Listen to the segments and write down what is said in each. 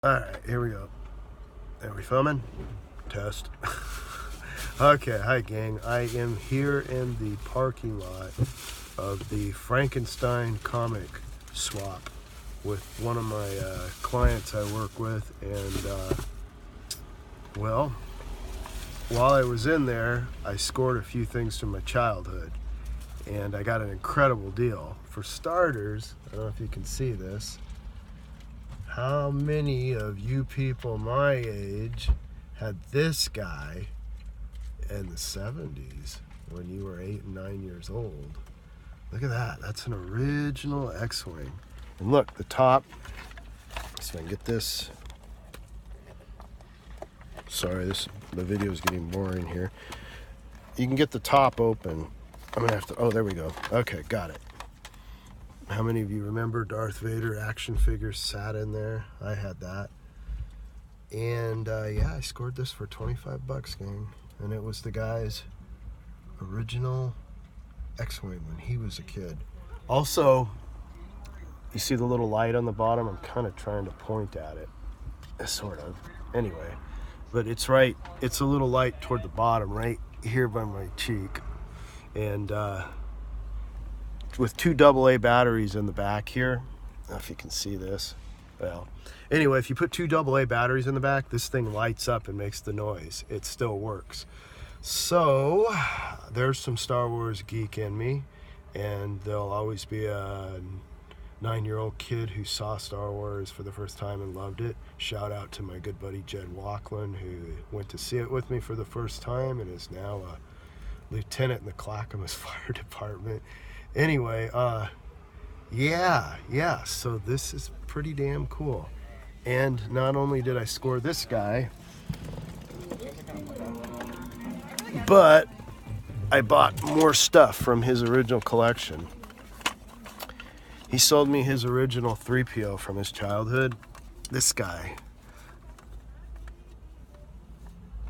Alright, here we go. Are we filming? Test. Okay, hi gang. I am here in the parking lot of the Frankenstein comic swap with one of my clients I work with, and well, while I was in there, I scored a few things from my childhood, and I got an incredible deal. For starters, I don't know if you can see this. How many of you people my age had this guy in the 70s when you were 8 and 9 years old? Look at that. That's an original X-Wing. And look, the top, so I can get this. Sorry, the video is getting boring here. You can get the top open. I'm gonna have to, oh, there we go. Okay, got it. How many of you remember Darth Vader action figures sat in there? I had that. And yeah, I scored this for 25 bucks, gang. And it was the guy's original X-Wing when he was a kid. Also, you see the little light on the bottom? I'm kind of trying to point at it. Sort of. Anyway, but it's right, it's a little light toward the bottom, right here by my cheek. And with 2 AA batteries in the back here. I don't know if you can see this. Well, anyway, if you put 2 AA batteries in the back, this thing lights up and makes the noise. It still works. So there's some Star Wars geek in me, and there'll always be a 9-year-old kid who saw Star Wars for the first time and loved it. Shout out to my good buddy Jed Walkland, who went to see it with me for the first time and is now a lieutenant in the Clackamas Fire Department. Anyway, yeah, so this is pretty damn cool. And not only did I score this guy, but I bought more stuff from his original collection. He sold me his original 3PO from his childhood. This guy.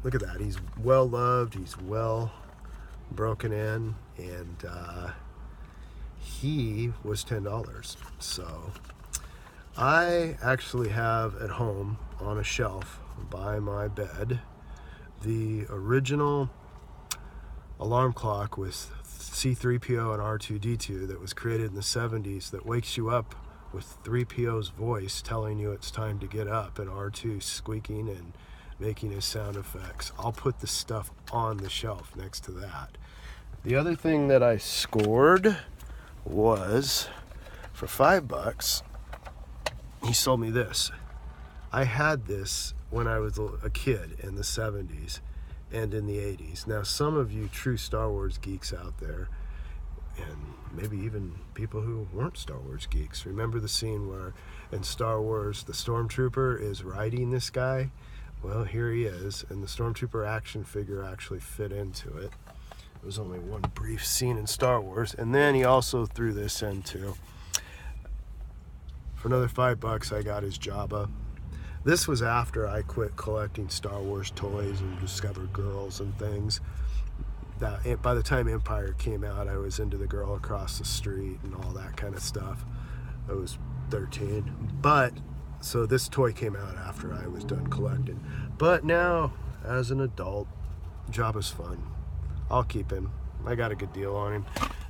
Look at that. He's well loved. He's well broken in. And he was $10. So I actually have at home on a shelf by my bed the original alarm clock with C-3PO and R2-D2 that was created in the 70s that wakes you up with 3PO's voice telling you it's time to get up and R2 squeaking and making his sound effects. I'll put the stuff on the shelf next to that. The other thing that I scored was, for $5, he sold me this. I had this when I was a kid in the 70s and in the 80s. Now, some of you true Star Wars geeks out there, and maybe even people who weren't Star Wars geeks, remember the scene where in Star Wars the Stormtrooper is riding this guy? Well, here he is, and the Stormtrooper action figure actually fit into it. It was only one brief scene in Star Wars. And then he also threw this in too. For another $5, I got his Jabba. This was after I quit collecting Star Wars toys and discovered girls and things. That, by the time Empire came out, I was into the girl across the street and all that kind of stuff. I was 13. But, so this toy came out after I was done collecting. But now, as an adult, Jabba's fun. I'll keep him. I got a good deal on him.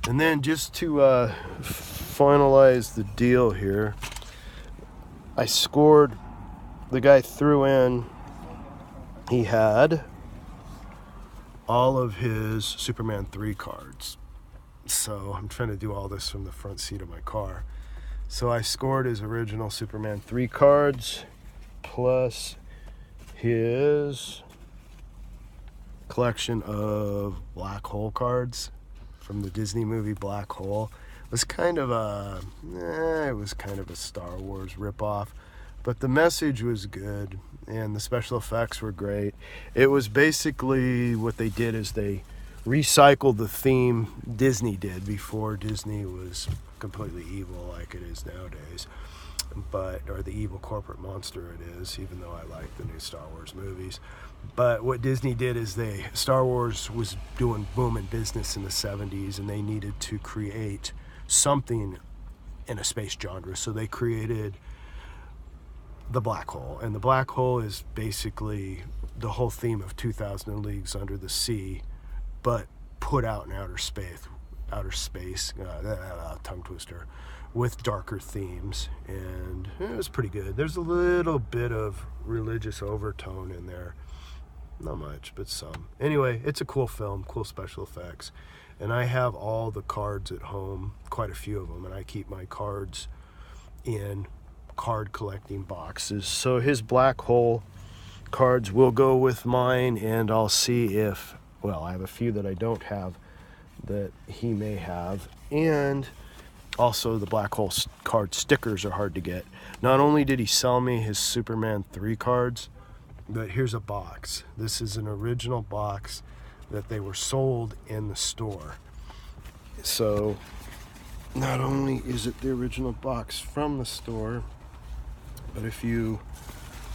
And then just to finalize the deal here, I scored, the guy threw in, he had all of his Superman 3 cards. So I'm trying to do all this from the front seat of my car. So I scored his original Superman 3 cards plus his collection of black hole cards from the Disney movie Black Hole. It was kind of a Star Wars ripoff, but the message was good and the special effects were great. It was basically, what they did is they recycled the theme Disney did before Disney was completely evil like it is nowadays. Or the evil corporate monster it is, even though I like the new Star Wars movies. But what Disney did is Star Wars was doing boom in business in the 70s, and they needed to create something in a space genre. So they created the black hole. And the black hole is basically the whole theme of 2000 Leagues Under the Sea, but put out in outer space, tongue twister, with darker themes. And it was pretty good. There's a little bit of religious overtone in there. Not much, but some. Anyway, it's a cool film, cool special effects. And I have all the cards at home, quite a few of them, and I keep my cards in card collecting boxes. So his black hole cards will go with mine, and I'll see if, well, I have a few that I don't have that he may have. And also the black hole card stickers are hard to get. Not only did he sell me his Superman 3 cards, but here's a box. This is an original box that they were sold in the store. So not only is it the original box from the store, but if you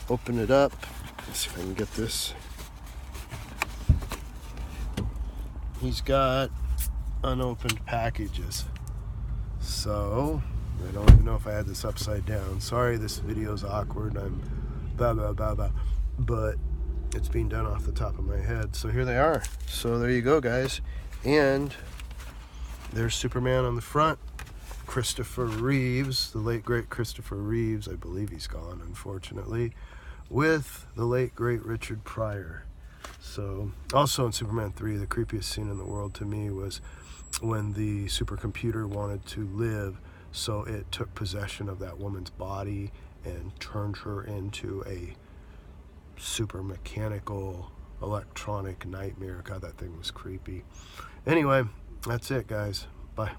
open it up, let's see if I can get this. He's got unopened packages. So I don't even know if I had this upside down. Sorry, this video's awkward. I'm blah blah blah blah, but it's being done off the top of my head. So here they are. So there you go, guys. And there's Superman on the front. Christopher Reeves, the late great Christopher Reeves, I believe he's gone, unfortunately, with the late great Richard Pryor. So also in Superman 3, the creepiest scene in the world to me was when the supercomputer wanted to live, so it took possession of that woman's body and turned her into a super mechanical electronic nightmare. God, that thing was creepy. Anyway, that's it, guys. Bye.